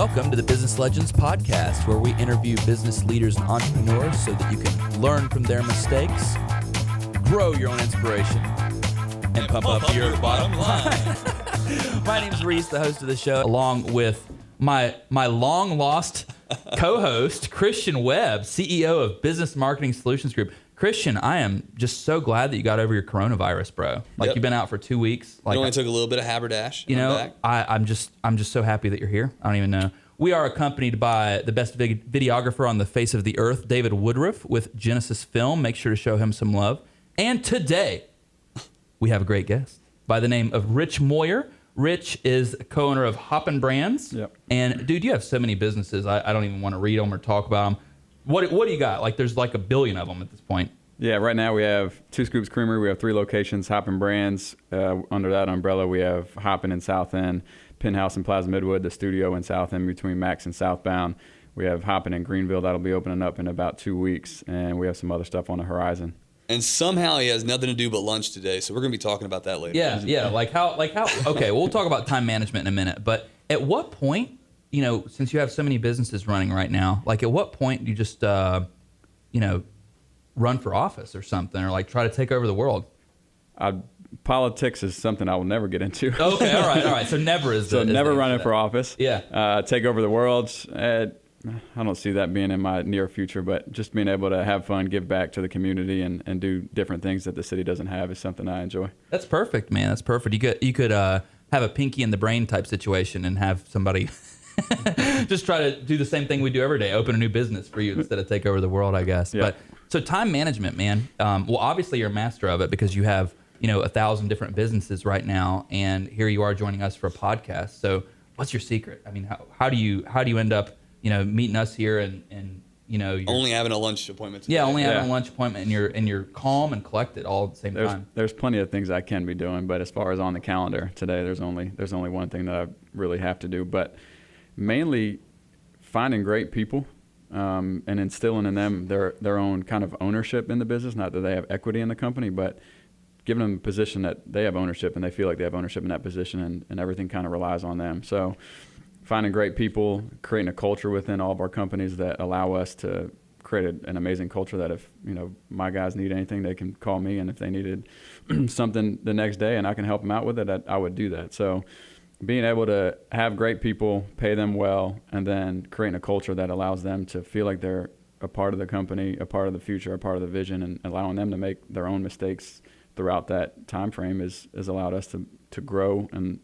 Welcome to the Business Legends Podcast, where we interview business leaders and entrepreneurs so that you can learn from their mistakes, grow your own inspiration, and pump up your bottom line. My name is Reese, the host of the show, along with my long-lost co-host, Christian Webb, CEO of Business Marketing Solutions Group. Christian, I am just so glad that you got over your coronavirus, bro. Like, You've been out for 2 weeks. Like, it only took a little bit of haberdash. You know, I'm just so happy that you're here. I don't even know. We are accompanied by the best videographer on the face of the earth, David Woodruff, with Genesis Film. Make sure to show him some love. And today, we have a great guest by the name of Rich Moyer. Rich is co-owner of Hoppin' Brands. Yep. And dude, you have so many businesses. I don't even want to read them or talk about them. What do you got? Like, there's like a billion of them at this point. Yeah, right now we have Two Scoops Creamery. We have 3 locations, Hoppin' Brands. Under that umbrella, we have Hoppin' in South End, Penthouse in Plaza Midwood, the studio in South End between Max and Southbound. We have Hoppin' in Greenville. That'll be opening up in about 2 weeks. And we have some other stuff on the horizon. And somehow he has nothing to do but lunch today, so we're going to be talking about that later. Yeah. Like how, okay, we'll talk about time management in a minute. But at what point, you know, since you have so many businesses running right now, like at what point do you just, run for office or something, or like try to take over the world? Politics is something I will never get into. Okay, all right. So never is so never running for office. Yeah. Take over the world. I don't see that being in my near future, but just being able to have fun, give back to the community, and do different things that the city doesn't have is something I enjoy. That's perfect, man. That's perfect. You could have a pinky in the brain type situation and have somebody just try to do the same thing we do every day, open a new business for you instead of take over the world, I guess. Yeah. But so time management, man. Well, obviously you're a master of it because you have 1,000 different businesses right now, and here you are joining us for a podcast. So what's your secret? I mean, how do you end up meeting us here and you're only having a lunch appointment today. Yeah, only having a lunch appointment, and you're calm and collected all at the same time. There's plenty of things I can be doing, but as far as on the calendar today, there's only one thing that I really have to do. But mainly finding great people and instilling in them their own kind of ownership in the business. Not that they have equity in the company, but giving them a position that they have ownership and they feel like they have ownership in that position, and everything kind of relies on them. So finding great people, creating a culture within all of our companies that allow us to create an amazing culture that if my guys need anything, they can call me, and if they needed something the next day and I can help them out with it, I would do that. So being able to have great people, pay them well, and then creating a culture that allows them to feel like they're a part of the company, a part of the future, a part of the vision, and allowing them to make their own mistakes throughout that time frame has allowed us to grow and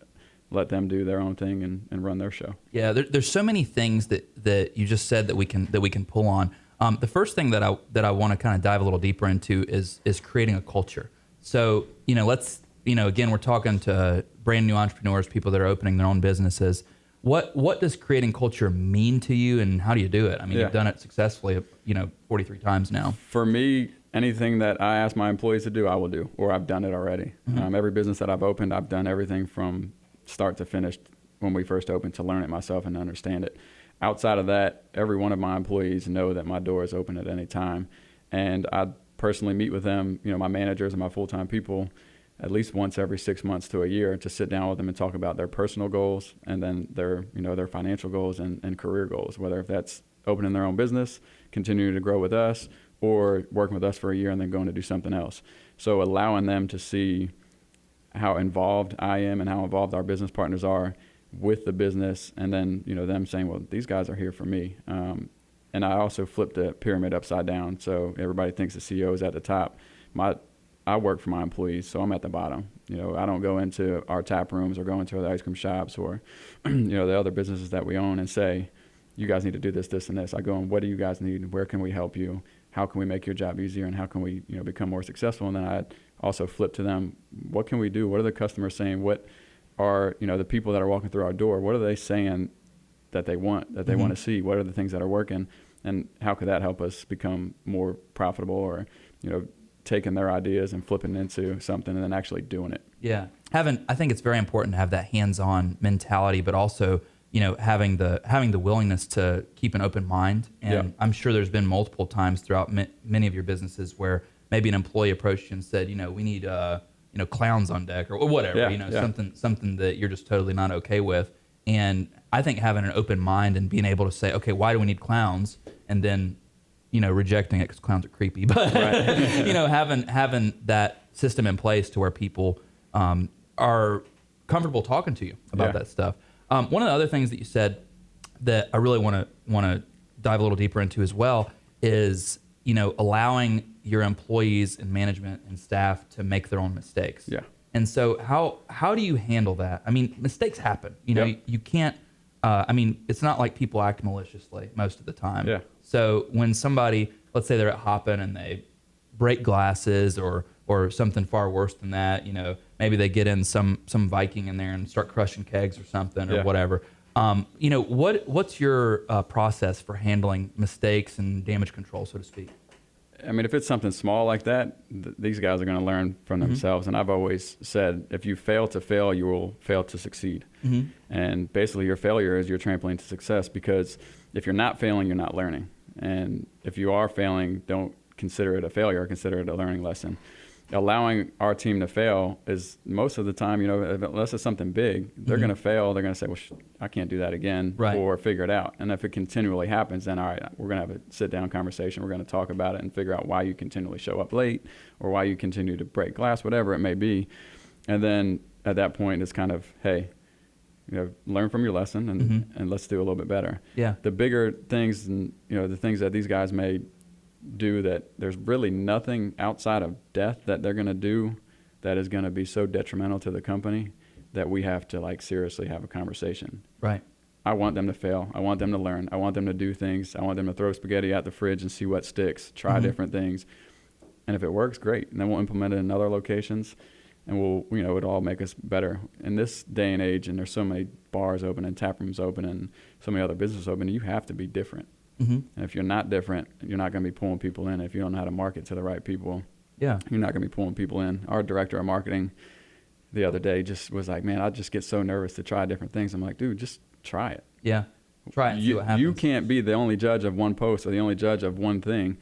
let them do their own thing and run their show. Yeah, there's so many things that you just said that we can pull on. The first thing that I want to kind of dive a little deeper into is creating a culture. So let's again, we're talking to brand new entrepreneurs, people that are opening their own businesses. What does creating culture mean to you, and how do you do it? I mean, You've done it successfully 43 times now. For me, anything that I ask my employees to do, I will do, or I've done it already. Mm-hmm. Every business that I've opened, I've done everything from start to finish when we first opened to learn it myself and understand it. Outside of that, every one of my employees know that my door is open at any time. And I personally meet with them, my managers and my full-time people, at least once every 6 months to a year, to sit down with them and talk about their personal goals and then their financial goals and career goals, whether if that's opening their own business, continuing to grow with us, or working with us for a year and then going to do something else. So allowing them to see how involved I am and how involved our business partners are with the business, and then them saying, well, these guys are here for me. And I also flipped the pyramid upside down, so everybody thinks the CEO is at the top. I work for my employees, so I'm at the bottom. I don't go into our tap rooms or go into the ice cream shops or the other businesses that we own and say, you guys need to do this, this, and this. I go, and what do you guys need? Where can we help you? How can we make your job easier, and how can we become more successful? And then I also flip to them, what can we do? What are the customers saying? What are the people that are walking through our door, what are they saying that they want to see? What are the things that are working, and how could that help us become more profitable, or taking their ideas and flipping it into something and then actually doing it? Yeah, I think it's very important to have that hands-on mentality, but also having the willingness to keep an open mind. And I'm sure there's been multiple times throughout many of your businesses where maybe an employee approached you and said, we need clowns on deck or whatever, something that you're just totally not okay with. And I think having an open mind and being able to say, okay, why do we need clowns? And then, rejecting it because clowns are creepy. But, having that system in place to where people are comfortable talking to you about that stuff. One of the other things that you said that I really want to dive a little deeper into as well is, allowing your employees and management and staff to make their own mistakes. Yeah. And so how do you handle that? I mean, mistakes happen. You can't. It's not like people act maliciously most of the time. Yeah. So when somebody, let's say they're at Hoppin' and they break glasses or something far worse than that, maybe they get in some Viking in there and start crushing kegs or something or whatever. What's your process for handling mistakes and damage control, so to speak? I mean, if it's something small like that, these guys are going to learn from themselves. And I've always said, if you fail to fail, you will fail to succeed. And basically, your failure is your trampoline to success, because if you're not failing, you're not learning. And if you are failing, don't consider it a failure, consider it a learning lesson. Allowing our team to fail is most of the time, unless it's something big, they're going to fail. They're going to say, well, I can't do that again, or figure it out. And if it continually happens, then, all right, we're going to have a sit-down conversation. We're going to talk about it and figure out why you continually show up late or why you continue to break glass, whatever it may be. And then at that point, it's kind of, hey, learn from your lesson and let's do a little bit better. Yeah. The bigger things and, the things that these guys may do, that there's really nothing outside of death that they're going to do that is going to be so detrimental to the company that we have to seriously have a conversation. Right. I want them to fail. I want them to learn. I want them to do things. I want them to throw spaghetti out the fridge and see what sticks, try different things. And if it works, great. And then we'll implement it in other locations, and it'll all make us better. In this day and age, and there's so many bars open and tap rooms open and so many other businesses open, you have to be different. And if you're not different, you're not going to be pulling people in. If you don't know how to market to the right people, you're not going to be pulling people in. Our director of marketing the other day just was like, man, I just get so nervous to try different things. I'm like, dude, just try it. Yeah. Try it and see what happens. You can't be the only judge of one post or the only judge of one thing.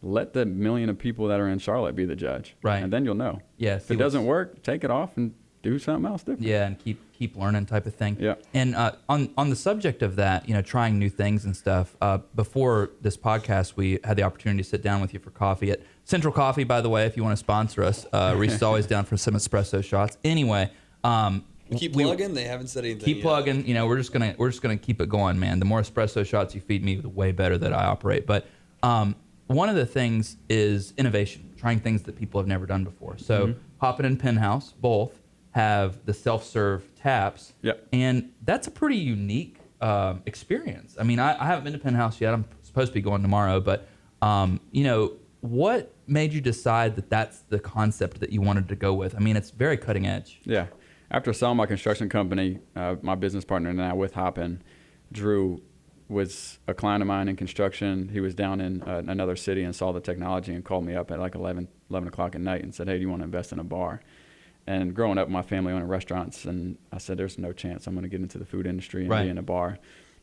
Let the million of people that are in Charlotte be the judge. Right. And then you'll know. Yeah. If it doesn't work, take it off and do something else different. Yeah, and keep learning type of thing. Yeah. And on the subject of that, trying new things and stuff, before this podcast, we had the opportunity to sit down with you for coffee at Central Coffee, by the way, if you want to sponsor us. Reese is always down for some espresso shots. Anyway, keep plugging. They haven't said anything. Keep plugging. We're just gonna keep it going, man. The more espresso shots you feed me, the way better that I operate. But one of the things is innovation, trying things that people have never done before. So Hoppin' and Penthouse both have the self-serve taps, and that's a pretty unique experience. I mean, I haven't been to Penthouse yet. I'm supposed to be going tomorrow, but what made you decide that that's the concept that you wanted to go with? I mean, it's very cutting edge. Yeah. After selling my construction company, my business partner and I with Hoppin', Drew was a client of mine in construction. He was down in another city and saw the technology and called me up at 11 o'clock at night and said, hey, do you want to invest in a bar? And growing up, my family owned restaurants, and I said, there's no chance I'm going to get into the food industry and be in a bar.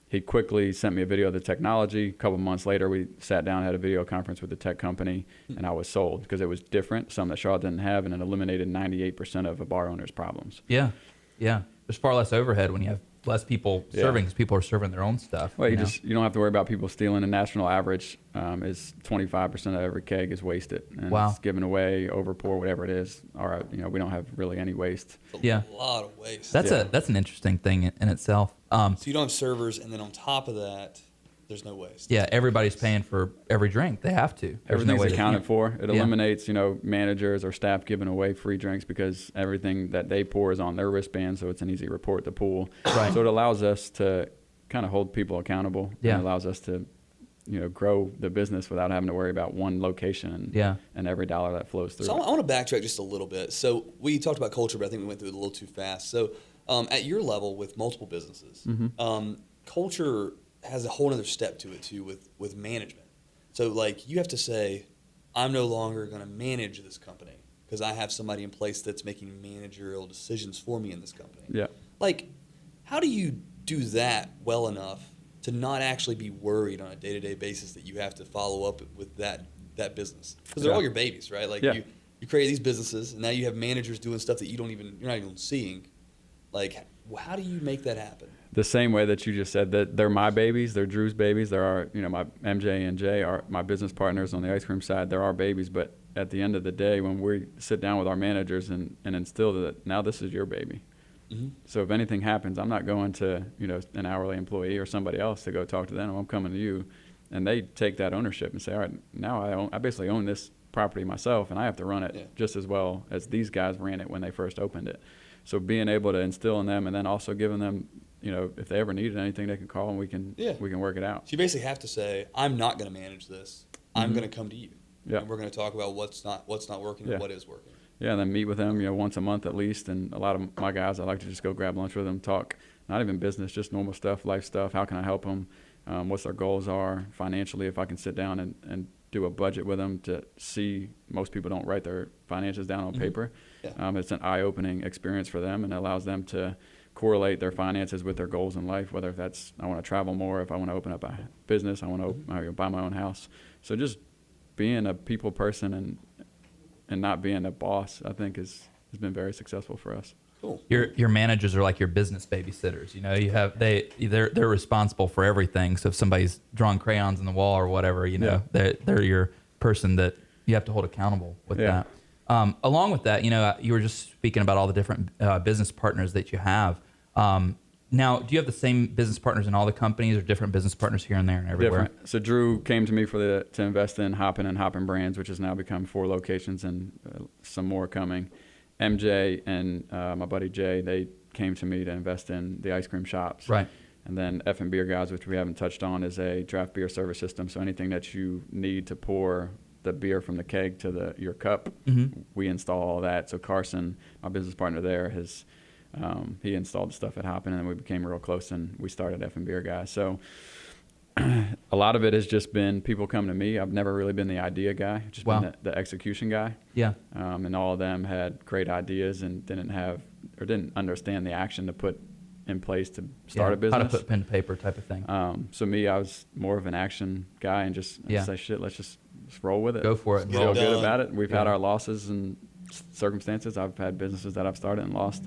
He quickly sent me a video of the technology. A couple months later, we sat down, had a video conference with the tech company, and I was sold because it was different, something that Charlotte didn't have, and it eliminated 98% of a bar owner's problems. Yeah. There's far less overhead when you have less people serving, because people are serving their own stuff. Well, you don't have to worry about people stealing. The national average is 25% of every keg is wasted, and it's given away, overpour, whatever it is. Or we don't have really any waste. A lot of waste. That's an interesting thing in itself. So you don't have servers, and then on top of that, there's no waste. Yeah, everybody's paying for every drink. They have to. Everything's accounted for. It eliminates, managers or staff giving away free drinks because everything that they pour is on their wristband, so it's an easy report to pull. Right. So it allows us to kind of hold people accountable. Yeah. And allows us to, grow the business without having to worry about one location and every dollar that flows through. So I want to backtrack just a little bit. So we talked about culture, but I think we went through it a little too fast. So at your level with multiple businesses, culture has a whole other step to it too with management. So you have to say, I'm no longer going to manage this company because I have somebody in place that's making managerial decisions for me in this company. Yeah. How do you do that well enough to not actually be worried on a day-to-day basis that you have to follow up with that business? Because they're all your babies, right? You create these businesses, and now you have managers doing stuff that you're not even seeing. How do you make that happen? The same way that you just said, that they're my babies, they're Drew's babies. There are, my MJ and Jay are my business partners on the ice cream side. They're our babies, but at the end of the day, when we sit down with our managers and instill that now this is your baby. Mm-hmm. So if anything happens, I'm not going to, an hourly employee or somebody else to go talk to them. I'm coming to you, and they take that ownership and say, all right, now I basically own this property myself, and I have to run it just as well as these guys ran it when they first opened it. So being able to instill in them, and then also giving them, if they ever needed anything, they can call and we can work it out. So you basically have to say, I'm not going to manage this. I'm going to come to you. Yeah. And we're going to talk about what's not working and what is working. Yeah, and then meet with them, once a month at least. And a lot of my guys, I like to just go grab lunch with them, talk, not even business, just normal stuff, life stuff. How can I help them? What their goals are financially. If I can sit down and do a budget with them to see, most people don't write their finances down on paper. Yeah. It's an eye-opening experience for them, and it allows them to correlate their finances with their goals in life, whether that's I want to travel more, if I want to open up a business, I want to buy my own house. So just being a people person and not being a boss, I think has been very successful for us. Cool. Your managers are like your business babysitters. You have they're responsible for everything. So if somebody's drawing crayons on the wall or whatever, they're your person that you have to hold accountable with that. Along with that, you were just speaking about all the different business partners that you have. Now, do you have the same business partners in all the companies, or different business partners here and there and everywhere? Different. So Drew came to me to invest in Hoppin' and Hoppin' Brands, which has now become 4 locations and some more coming. MJ and my buddy Jay, they came to me to invest in the ice cream shops. Right. And then F&Beer Guys, which we haven't touched on, is a draft beer service system. So anything that you need to pour the beer from the keg to your cup, we install all that. So Carson, my business partner there, he installed the stuff at Hoppin', and then we became real close, and we started F&Beer Guys. So a lot of it has just been people come to me. I've never really been the idea guy, just been the execution guy. Yeah. And all of them had great ideas and didn't understand the action to put in place to start a business. How to put pen to paper type of thing. So me, I was more of an action guy and just say, shit, let's just roll with it. Go for it. Feel good about it. We've had our losses and circumstances. I've had businesses that I've started and lost.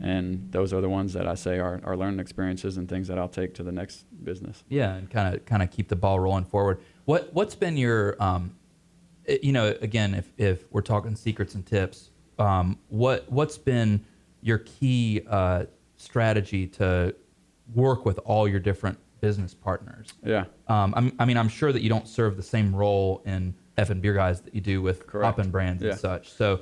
And those are the ones that I say are learning experiences and things that I'll take to the next business. Yeah, and kind of keep the ball rolling forward. What's been your, again, if we're talking secrets and tips, what's been your key strategy to work with all your different business partners? Yeah. I'm sure that you don't serve the same role in F&Beer Guys that you do with Hoppin' Brands and such. So.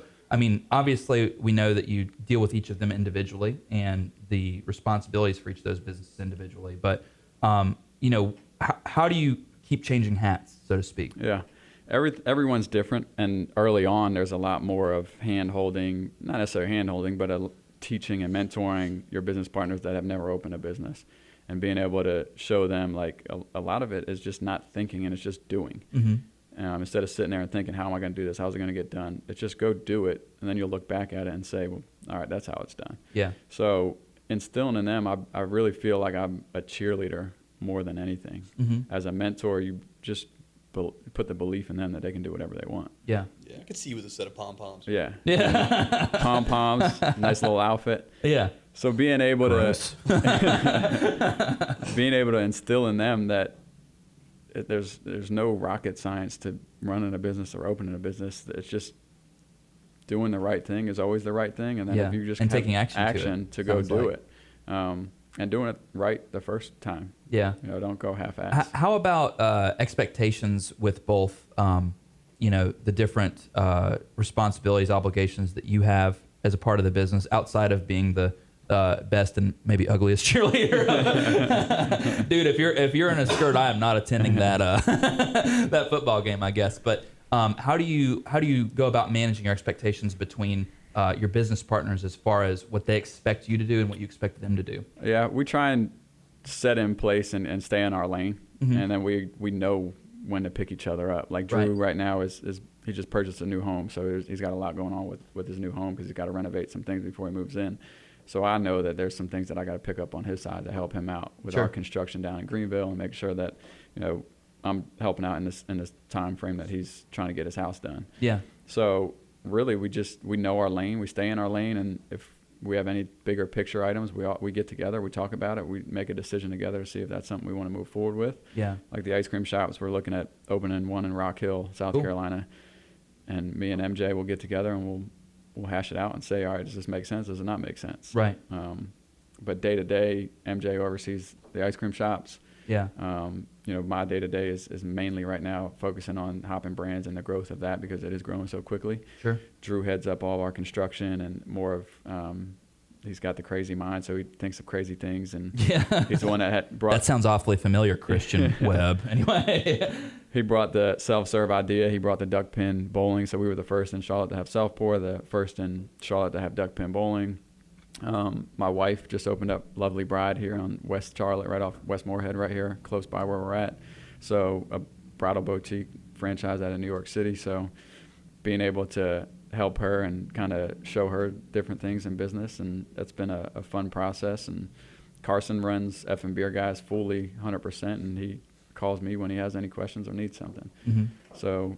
Obviously, we know that you deal with each of them individually and the responsibilities for each of those businesses individually. But, how do you keep changing hats, so to speak? Yeah. Everyone's different. And early on, there's a lot more of hand-holding, not necessarily hand-holding, but teaching and mentoring your business partners that have never opened a business. And being able to show them, like, a lot of it is just not thinking and it's just doing. Mm-hmm. Instead of sitting there and thinking, how am I going to do this? How's it going to get done? It's just go do it, and then you'll look back at it and say, well, all right, that's how it's done. Yeah. So instilling in them, I really feel like I'm a cheerleader more than anything. Mm-hmm. As a mentor, you just put the belief in them that they can do whatever they want. Yeah. Yeah. I could see you with a set of pom-poms. Yeah. Yeah. Pom-poms, nice little outfit. Yeah. So being able to instill in them that there's no rocket science to running a business or opening a business. It's just doing the right thing is always the right thing, and then if you just taking action to go do it, and doing it right the first time. Yeah, don't go half-ass. How about expectations with both, the different responsibilities, obligations that you have as a part of the business outside of being the best and maybe ugliest cheerleader. Dude, if you're in a skirt, I am not attending that that football game, I guess. But how do you go about managing your expectations between your business partners as far as what they expect you to do and what you expect them to do? Yeah, we try and set in place and stay in our lane, and then we know when to pick each other up. Like Drew right now is he just purchased a new home, so he's got a lot going on with his new home because he's got to renovate some things before he moves in. So I know that there's some things that I got to pick up on his side to help him out with our construction down in Greenville and make sure that, I'm helping out in this time frame that he's trying to get his house done. Yeah. So really we know our lane, we stay in our lane, and if we have any bigger picture items, we get together, we talk about it, we make a decision together to see if that's something we want to move forward with. Yeah. Like the ice cream shops, we're looking at opening one in Rock Hill, South Carolina, and me and MJ will get together and we'll hash it out and say, all right, does this make sense? Does it not make sense? Right. But day to day, MJ oversees the ice cream shops. Yeah. My day to day is mainly right now focusing on Hoppin' Brands and the growth of that because it is growing so quickly. Sure. Drew heads up all of our construction and more of, he's got the crazy mind, so he thinks of crazy things. And he's the one that had brought. That sounds awfully familiar, Christian Webb. Anyway. He brought the self-serve idea. He brought the duck pin bowling. So we were the first in Charlotte to have self-pour, the first in Charlotte to have duck pin bowling. My wife just opened up Lovely Bride here on West Charlotte, right off West Moorhead, right here, close by where we're at. So a bridal boutique franchise out of New York City. So being able to help her and kind of show her different things in business, and that's been a fun process. And Carson runs F&B Guys fully 100%, and he calls me when he has any questions or needs something. Mm-hmm. So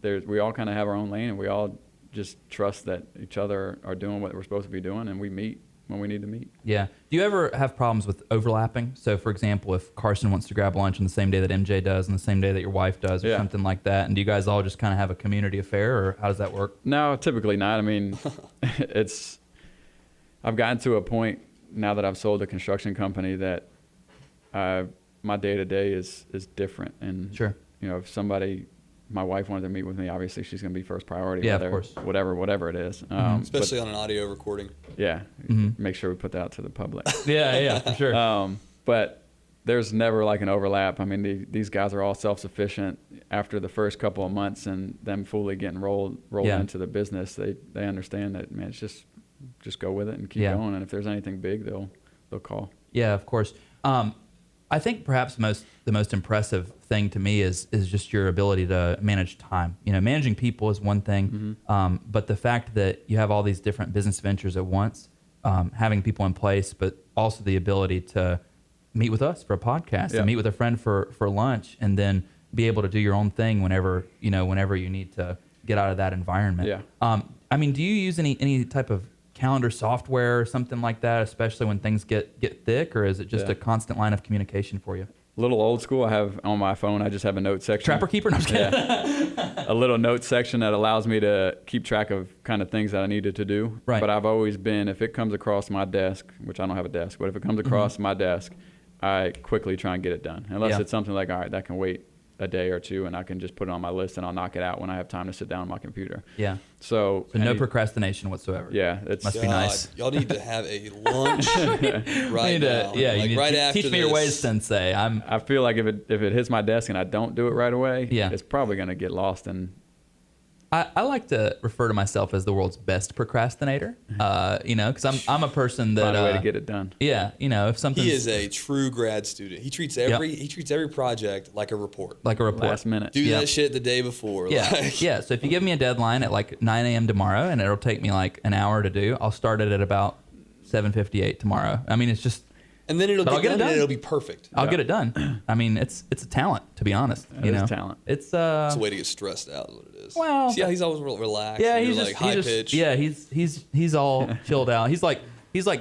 we all kind of have our own lane, and we all just trust that each other are doing what we're supposed to be doing, and we meet when we need to meet. Yeah. Do you ever have problems with overlapping? So, for example, if Carson wants to grab lunch on the same day that MJ does and the same day that your wife does or something like that, and do you guys all just kind of have a community affair, or how does that work? No, typically not. I mean, I've gotten to a point now that I've sold a construction company that my day-to-day is different. And, sure. If my wife wanted to meet with me, obviously she's going to be first priority. Yeah, of course. Whatever it is. Especially on an audio recording. Yeah. Mm-hmm. Make sure we put that out to the public. Yeah, for sure. But there's never like an overlap. I mean, these guys are all self-sufficient. After the first couple of months and them fully getting rolled into the business, they understand that, man, it's just go with it and keep going. And if there's anything big, they'll call. Yeah, of course. I think perhaps the most impressive thing to me is just your ability to manage time. Managing people is one thing, but the fact that you have all these different business ventures at once, having people in place, but also the ability to meet with us for a podcast and meet with a friend for lunch, and then be able to do your own thing whenever you need to get out of that environment. Yeah. Do you use any type of calendar software or something like that, especially when things get thick, or is it just a constant line of communication for you? A little old school. I have on my phone, I just have a note section. Trapper keeper? No, I'm just kidding. Yeah. A little note section that allows me to keep track of kind of things that I needed to do. Right. But I've always been, if it comes across my desk, which I don't have a desk, but if it comes across my desk, I quickly try and get it done. Unless it's something like, all right, that can wait a day or two, and I can just put it on my list and I'll knock it out when I have time to sit down on my computer. Yeah. So no procrastination whatsoever. Yeah. Must be nice. Y'all need to have a lunch right now. Yeah, you need right to after teach me your ways, Sensei. I feel like if it hits my desk and I don't do it right away, Yeah. it's probably going to get lost in. I like to refer to myself as the world's best procrastinator, because I'm a person that Find a way to get it done. Yeah, if something. He is a true grad student. He treats every project like a report. Last minute. Do that shit the day before. Yeah, yeah. So if you give me a deadline at like 9 a.m. tomorrow, and it'll take me like an hour to do, I'll start it at about 7:58 tomorrow. I mean, it's just. And then it'll get done. And it'll be perfect. I'll get it done. I mean, it's a talent, to be honest. It is talent. It's a way to get stressed out, is what it is. Well, see how he's always real relaxed. Yeah, he's like high pitch. Yeah, he's all chilled out. He's like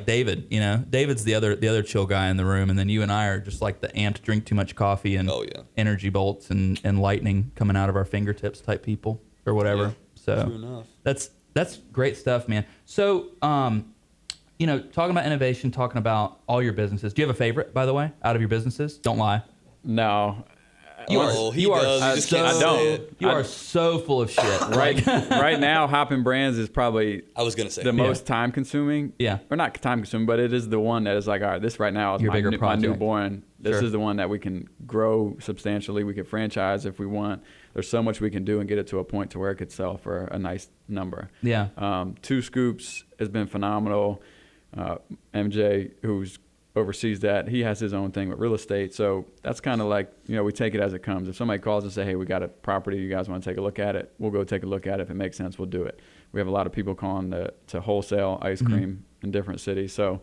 David. David's the other chill guy in the room, and then you and I are just like the amped, drink too much coffee and energy bolts and lightning coming out of our fingertips type people or whatever. Yeah, so true enough. That's great stuff, man. So talking about innovation, talking about all your businesses. Do you have a favorite, by the way, out of your businesses? Don't lie. No. You are so full of shit. Right now, Hoppin' Brands is probably I was gonna say the most time consuming. Yeah. Or not time consuming, but it is the one that is like, all right, this right now is my newborn. This is the one that we can grow substantially. We can franchise if we want. There's so much we can do and get it to a point to where it could sell for a nice number. Yeah. 2 Scoops has been phenomenal. MJ, who's oversees that, he has his own thing with real estate, so that's kind of like, we take it as it comes. If somebody calls and say, hey, we got a property, you guys want to take a look at it, we'll go take a look at it. If it makes sense, we'll do it. We have a lot of people calling to wholesale ice cream in different cities. So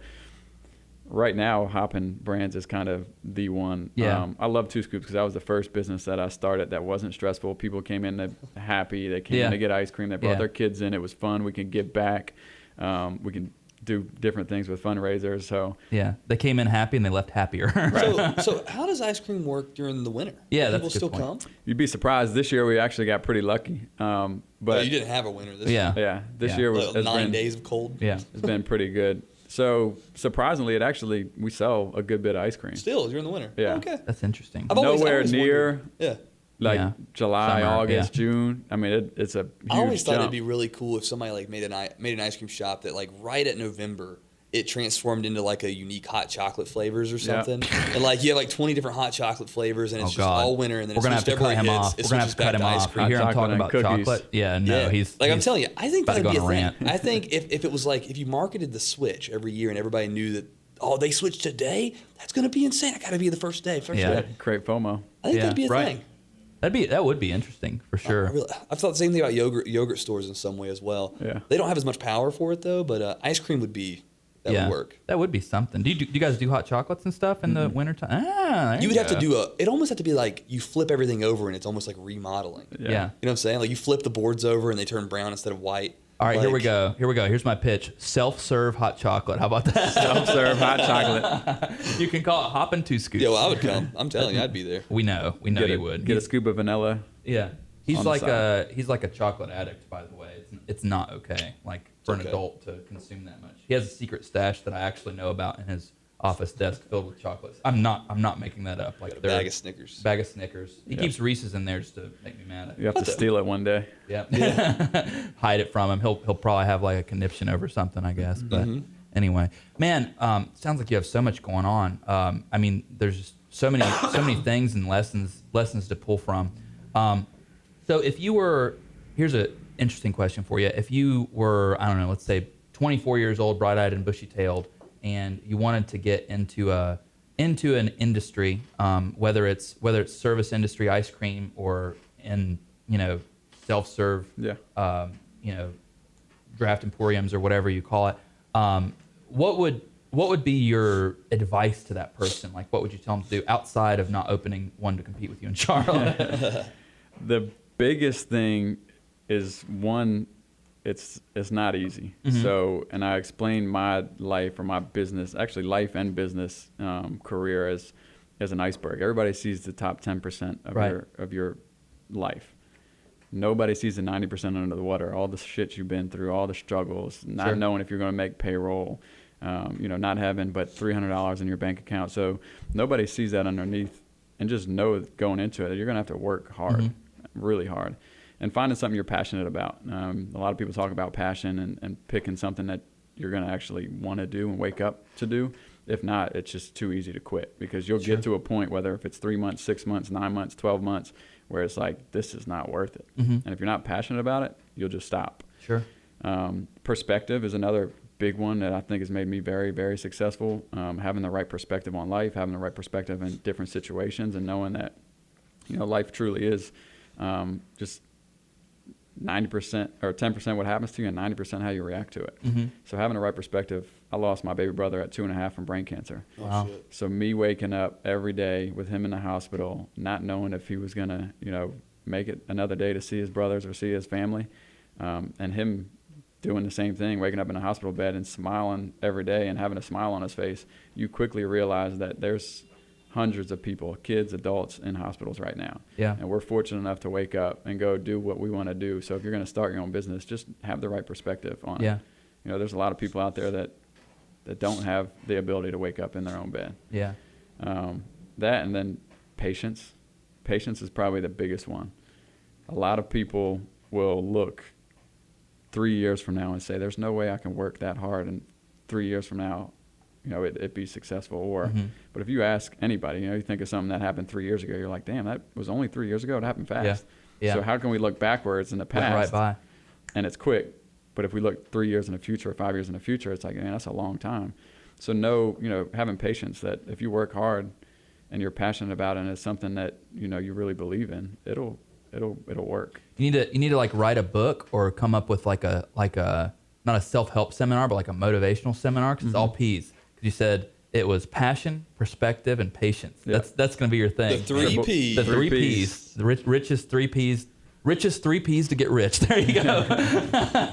right now, Hoppin' Brands is kind of the one. I love 2 Scoops because that was the first business that I started that wasn't stressful. People came in happy. They came in to get ice cream. They brought their kids in. It was fun. We can give back. We can do different things with fundraisers. So Yeah, they came in happy and they left happier. So how does ice cream work during the winter? Yeah, Do that's people a good still point. come? you'd be surprised. This year we actually got pretty lucky. But But you didn't have a winter this Yeah. year. yeah, this Yeah. year was Like has 9 been, days of cold. Yeah. has been pretty good. So surprisingly, we sell a good bit of ice cream. Still during the winter. Yeah. Okay. That's interesting. I've always Near wondered- Yeah. like Yeah. July, Summer, August, yeah. June. I mean, it's a huge I always thought jump. it'd be really cool if somebody like made an ice cream shop that like right at November it transformed into like a unique hot chocolate flavors or Yeah. something, and like you have like 20 different hot chocolate flavors, and it's Oh, just God. all winter, and then We're gonna have to cut him off. We're gonna have to cut him off. You hear him Chocolate talking and about cookies. chocolate? Yeah, no, Yeah, he's like I'm he's telling you, I think about to that'd be go a on a thing. rant. I think if it was like if you marketed the switch every year and everybody knew that they switched today, that's gonna be insane. I gotta be the first day. Yeah. Day. Create FOMO. I think Yeah, that'd be a right. thing. that would be interesting for sure. I've thought the same thing about yogurt stores in some way as well. Yeah. They don't have as much power for it though, but ice cream would yeah, would work. that would be something. Do you guys do hot chocolates and stuff in the wintertime? Ah, You would have to go. it almost have to be like you flip everything over and it's almost like remodeling. Yeah. You know what I'm saying? Like you flip the boards over and they turn brown instead of white. All right, Like, here we go. Here's my pitch. Self-serve hot chocolate. How about that? Self-serve hot chocolate. You can call it hopping 2 scoops. Yeah, well, I would come. I'm telling you, I'd be there. We know you would. Get a scoop of vanilla. Yeah, he's on the like side. he's like a chocolate addict, by the way. It's not okay, like for an okay. adult to consume that much. He has a secret stash that I actually know about in his office desk filled with chocolates. I'm not making that up. Like Got a they're bag of Snickers. Bag of Snickers. He Yeah. keeps Reese's in there just to make me mad. You have to steal it one day. Yeah. Hide it from him. He'll probably have like a conniption over something, I guess. But anyway, man, sounds like you have so much going on. I mean, there's just so many things and lessons to pull from. So if you were, here's an interesting question for you. If you were, I don't know, let's say 24 years old, bright-eyed and bushy-tailed, and you wanted to get into an industry, whether it's service industry, ice cream, or in self-serve, draft emporiums or whatever you call it, what would be your advice to that person? Like, what would you tell them to do outside of not opening one to compete with you in Charlotte? The biggest thing is one, it's not easy. So, and I explained my life or my business, actually life and business career as an iceberg. Everybody sees the top 10% of your life. Nobody sees the 90% under the water, all the shit you've been through, all the struggles, not knowing if you're going to make payroll, not having but $300 in your bank account. So nobody sees that underneath, and just know going into it, you're going to have to work hard, really hard, and finding something you're passionate about. A lot of people talk about passion and picking something that you're going to actually want to do and wake up to do. If not, it's just too easy to quit, because you'll get to a point, whether if it's 3 months, 6 months, 9 months, 12 months, where it's like, this is not worth it. And if you're not passionate about it, you'll just stop. Sure. Perspective is another big one that I think has made me very, very successful. Having the right perspective on life, having the right perspective in different situations, and knowing that, life truly is just 90% or 10% what happens to you and 90% how you react to it. So having the right perspective. I lost my baby brother at 2.5 from brain cancer. Wow. Shit. So me waking up every day with him in the hospital, not knowing if he was going to, make it another day to see his brothers or see his family, and him doing the same thing, waking up in a hospital bed and smiling every day and having a smile on his face, you quickly realize that there's hundreds of people, kids, adults, in hospitals right now. Yeah. And we're fortunate enough to wake up and go do what we want to do. So if you're going to start your own business, just have the right perspective on it. There's a lot of people out there that don't have the ability to wake up in their own bed. Yeah. That, and then patience. Patience is probably the biggest one. A lot of people will look 3 years from now and say, there's no way I can work that hard, and 3 years from now, it be successful. Or, but if you ask anybody, you think of something that happened 3 years ago, you're like, damn, that was only 3 years ago. It happened fast. Yeah. So how can we look backwards in the Went past? right by. And it's quick. But if we look 3 years in the future or 5 years in the future, it's like, man, that's a long time. So having patience, that if you work hard and you're passionate about it and it's something that, you really believe in, it'll work. You need to like write a book or come up with like a not a self-help seminar, but like a motivational seminar, because it's all P's. Because you said it was passion, perspective, and patience. Yeah. That's going to be your thing. The three P's. The three P's. The richest 3 P's Rich's 3 P's to get rich. There you go.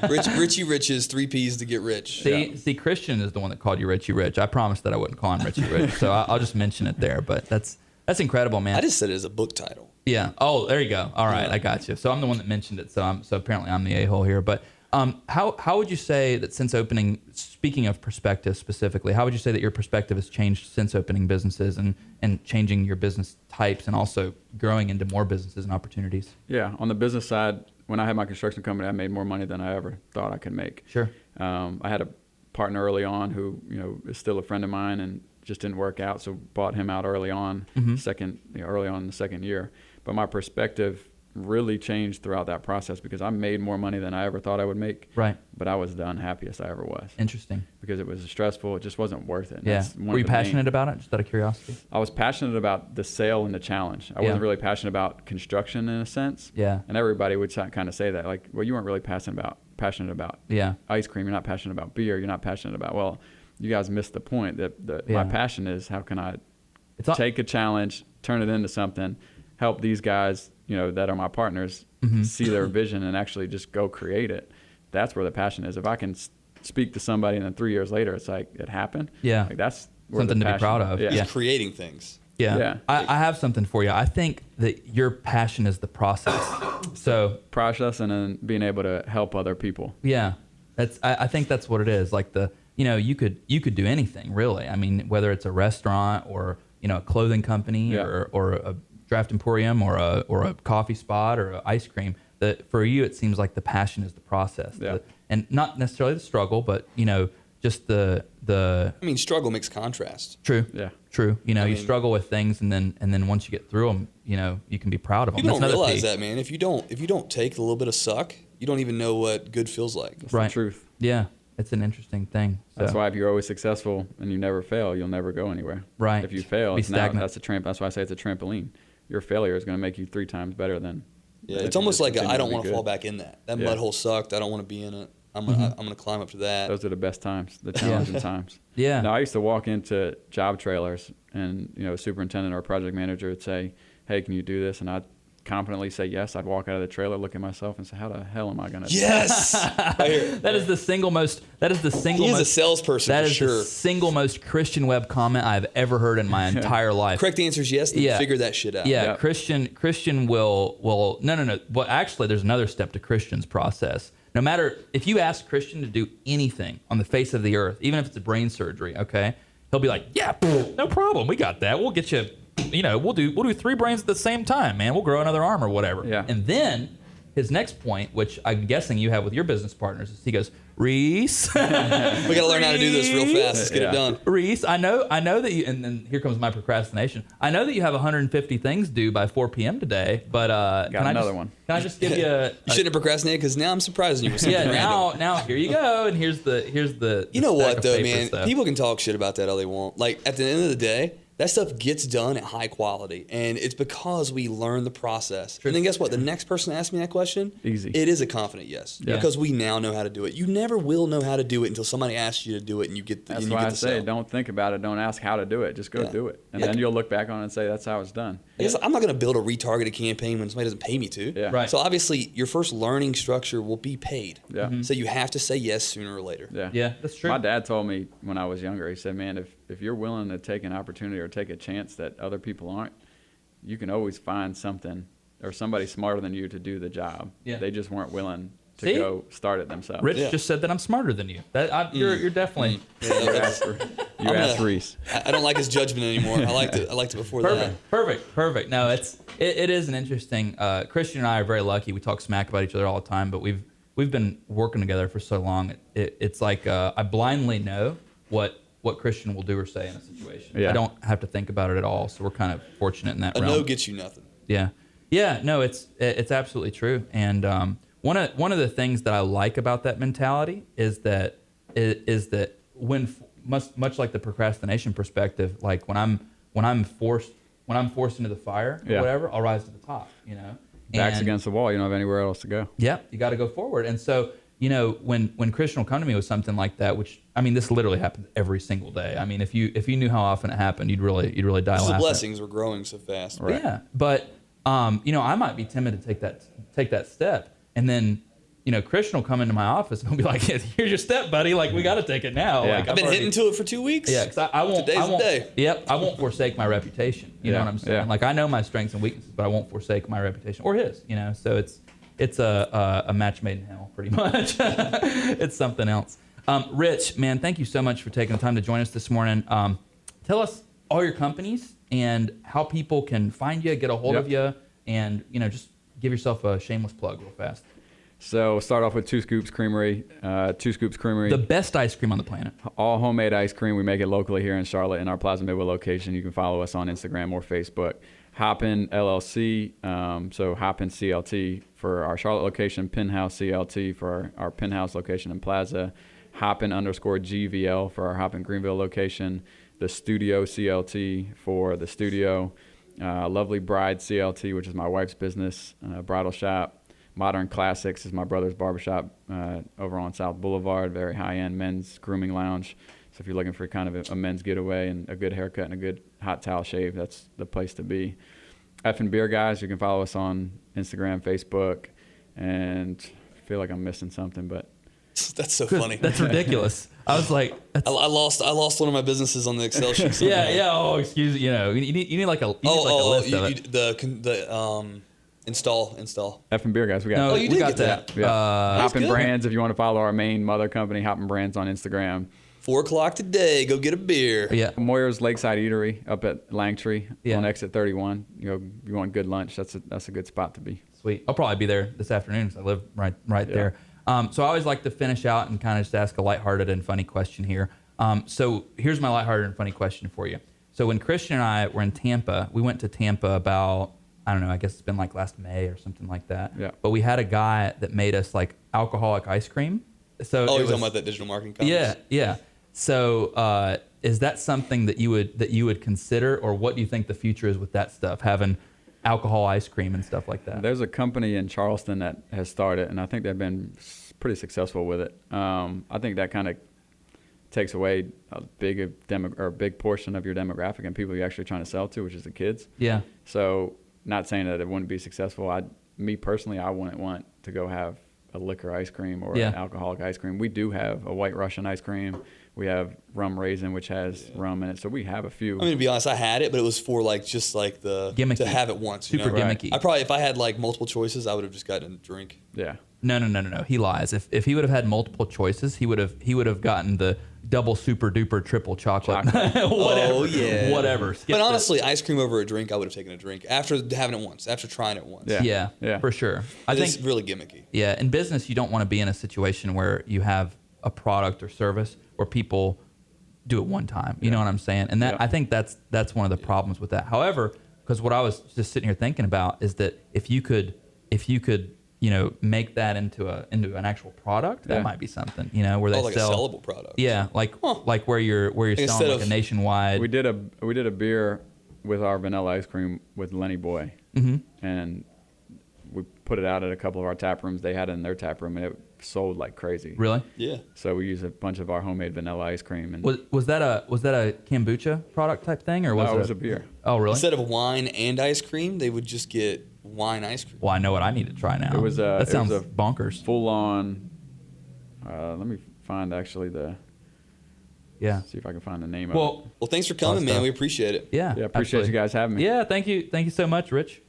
Richie Rich's 3 P's to get rich. See, Christian is the one that called you Richie Rich. I promised that I wouldn't call him Richie Rich, so I'll just mention it there. But that's incredible, man. I just said it as a book title. Yeah. Oh, there you go. All right, I got you. So I'm the one that mentioned it. So apparently I'm the a-hole here. But how would you say that since opening, speaking of perspective specifically, how would you say that your perspective has changed since opening businesses and changing your business types and also growing into more businesses and opportunities? Yeah, on the business side, when I had my construction company, I made more money than I ever thought I could make. Sure. I had a partner early on who, is still a friend of mine and just didn't work out, so bought him out early on, early on in the second year. But my perspective really changed throughout that process because I made more money than I ever thought I would make. Right. But I was the unhappiest I ever was. Interesting. Because it was stressful. It just wasn't worth it. Yeah. Were you passionate about it, just out of curiosity? I was passionate about the sale and the challenge. I wasn't really passionate about construction in a sense. Yeah. And everybody would kind of say that, like, well, you weren't really passionate about ice cream. You're not passionate about beer. You're not passionate about, well, you guys missed the point that my passion is how can I take a challenge, turn it into something, help these guys, that are my partners see their vision and actually just go create it. That's where the passion is. If I can speak to somebody and then 3 years later, it's like it happened. Yeah. Like that's where something the to be proud of. He's Yeah. creating things. Yeah. I have something for you. I think that your passion is the process. So process and then being able to help other people. Yeah. I think that's what it is. Like you could do anything really. I mean, whether it's a restaurant or, a clothing company or a draft emporium or a coffee spot or ice cream. For you, it seems like the passion is the process. Yeah. And not necessarily the struggle, but just the. I mean, struggle makes contrast. True. Yeah. True. You struggle with things, and then once you get through them, you can be proud of them. People don't realize that, man. If you don't take a little bit of suck, you don't even know what good feels like. That's right. the truth. Yeah. It's an interesting thing. So. That's why if you're always successful and you never fail, you'll never go anywhere. Right. If you fail, Be stagnant. that's that's why I say it's a trampoline. Your failure is going to make you 3 times better than. Yeah, it's almost like I don't want to fall back in that. That mud hole sucked. I don't want to be in it. I'm gonna climb up to that. Those are the best times, the challenging times. Yeah. Now I used to walk into job trailers, and a superintendent or a project manager would say, "Hey, can you do this?" And I'd confidently say yes. I'd walk out of the trailer, look at myself, and say, "How the hell am I gonna?" Yes. Right here. That is the single most. He is a salesperson. That for is sure. the single most Christian web comment I've ever heard in my entire life. Correct answer is yes. Then figure that shit out. Yeah, Yep. Christian will no. Well, actually, there's another step to Christian's process. No matter if you ask Christian to do anything on the face of the earth, even if it's a brain surgery, okay, he'll be like, "Yeah, no problem. We got that. We'll get you. We'll do 3 brains at the same time, man. We'll grow another arm or whatever." Yeah. And then his next point, which I'm guessing you have with your business partners, is he goes, "Reese, We got to learn how to do this real fast. Let's get it done. Reese, I know that you, and then here comes my procrastination. I know that you have 150 things due by 4 p.m. today, but Got another one. Can I just give you You shouldn't have procrastinated because now I'm surprising you with something random. now here you go, and here's the. You know stack what of though, paper man? stuff. People can talk shit about that all they want. Like at the end of the day, that stuff gets done at high quality, and it's because we learn the process. And then guess what? The next person asks me that question, Easy. It is a confident yes, Yeah. because we now know how to do it. You never will know how to do it until somebody asks you to do it, and you get the. That's and you why get I the say, sell. don't think about it. Don't ask how to do it. Just go do it, and Yeah. then you'll look back on it and say, "That's how it's done." I guess I'm not going to build a retargeted campaign when somebody doesn't pay me to. Yeah. Right. So obviously, your first learning structure will be paid. Yeah. So you have to say yes sooner or later. Yeah, that's true. My dad told me when I was younger, he said, "Man, if you're willing to take an opportunity or take a chance that other people aren't, you can always find something or somebody smarter than you to do the job. Yeah. They just weren't willing to See? go start it themselves." Rich Yeah. just said that I'm smarter than you. You're definitely You asked Reese. I don't like his judgment anymore. I liked it before that. perfect. No, it is an interesting. Christian and I are very lucky. We talk smack about each other all the time, but we've been working together for so long. It's like I blindly know what Christian will do or say in a situation. Yeah. I don't have to think about it at all. So we're kind of fortunate in that A realm. no gets you nothing. Yeah. No, it's absolutely true. And one of the things that I like about that mentality is that when much like the procrastination perspective, like when I'm forced into the fire or whatever, I'll rise to the top. Back's And- against the wall. You don't have anywhere else to go. Yeah, you got to go forward. And so, when Christian will come to me with something like that, which I mean, this literally happens every single day. I mean, if you knew how often it happened, you'd really die It's the laughing. blessings we're growing so fast. Right. Yeah, but I might be timid to take that step, and then Christian will come into my office and he'll be like, "Here's your step, buddy. Like, we got to take it now." Yeah. Like, I've been hitting to it for 2 weeks. Yeah, because I won't. Today's the day. Yep, I won't forsake my reputation. You know what I'm saying? Yeah. Like, I know my strengths and weaknesses, but I won't forsake my reputation or his. So it's a match made in hell, pretty much. It's something else. Rich, man, thank you so much for taking the time to join us this morning. Tell us all your companies and how people can find you, get a hold of you, and just give yourself a shameless plug real fast. So start off with Two Scoops Creamery. Two Scoops Creamery. The best ice cream on the planet. All homemade ice cream. We make it locally here in Charlotte in our Plaza Midwood location. You can follow us on Instagram or Facebook. Hoppin LLC, so Hoppin CLT for our Charlotte location, Penthouse CLT for our Penthouse location in Plaza, Hoppin_GVL for our Hoppin Greenville location, the Studio CLT for the studio, Lovely Bride CLT, which is my wife's business, bridal shop. Modern Classics is my brother's barbershop over on South Boulevard, very high-end men's grooming lounge. So if you're looking for kind of a men's getaway and a good haircut and a good hot towel shave, that's the place to be. Effing Beer Guys, you can follow us on Instagram, Facebook, and I feel like I'm missing something, but That's so funny. That's ridiculous. I was like, I lost one of my businesses on the Excel sheet. yeah. Oh, excuse me. You need like a list of it. The install. Effing Beer Guys, we got No, Oh, you we did got get that. Yeah. That's Hoppin good. Brands, if you want to follow our main mother company, Hoppin Brands on Instagram. 4:00 today. Go get a beer. Yeah. Moyer's Lakeside Eatery up at Langtree Yeah. on exit 31. If you want good lunch, that's a good spot to be. Sweet. I'll probably be there this afternoon because I live right there. So I always like to finish out and kind of just ask a lighthearted and funny question here. So here's my lighthearted and funny question for you. So when Christian and I were in Tampa, we went to Tampa about, I don't know, I guess it's been like last May or something like that. Yeah. But we had a guy that made us like alcoholic ice cream. So Oh, you're talking about that digital marketing conference? Yeah. So is that something that you would consider, or what do you think the future is with that stuff, having alcohol ice cream and stuff like that? There's a company in Charleston that has started, and I think they've been pretty successful with it. I think that kind of takes away a big portion of your demographic and people you're actually trying to sell to, which is the kids. Yeah. So not saying that it wouldn't be successful. Me personally, I wouldn't want to go have a liquor ice cream or an alcoholic ice cream. We do have a White Russian ice cream. We have rum raisin, which has rum in it. So we have a few. I mean, to be honest, I had it, but it was for just the Gimmicky. to have it once. Super gimmicky. I probably, if I had multiple choices, I would have just gotten a drink. Yeah. No. He lies. If he would have had multiple choices, he would have gotten the double super duper triple chocolate. Whatever. Oh, yeah. Whatever. Skip But honestly, ice cream over a drink, I would have taken a drink after having it once, after trying it once. Yeah. Yeah, for sure. I It's think really gimmicky. Yeah, in business, you don't want to be in a situation where you have a product or service where people do it one time. You know what I'm saying? And that I think that's one of the problems with that. However, because what I was just sitting here thinking about is that if you could make that into an actual product, that might be something. Where they like sell a sellable product. Yeah, like where you're selling like a nationwide. We did a beer with our vanilla ice cream with Lenny Boy, and we put it out at a couple of our tap rooms. They had it in their tap room, and it sold like crazy. Really? Yeah. So we used a bunch of our homemade vanilla ice cream. And Was that a kombucha product type thing, or was it was a beer? Oh, really? Instead of wine and ice cream, they would just get wine ice cream. Well, I know what I need to try now. It was that sounds a bonkers. Full on. Let me find actually see if I can find the name of it. Well, thanks for coming, man. stuff. We appreciate it. Yeah. Yeah, appreciate you guys having me. Yeah, thank you so much, Rich.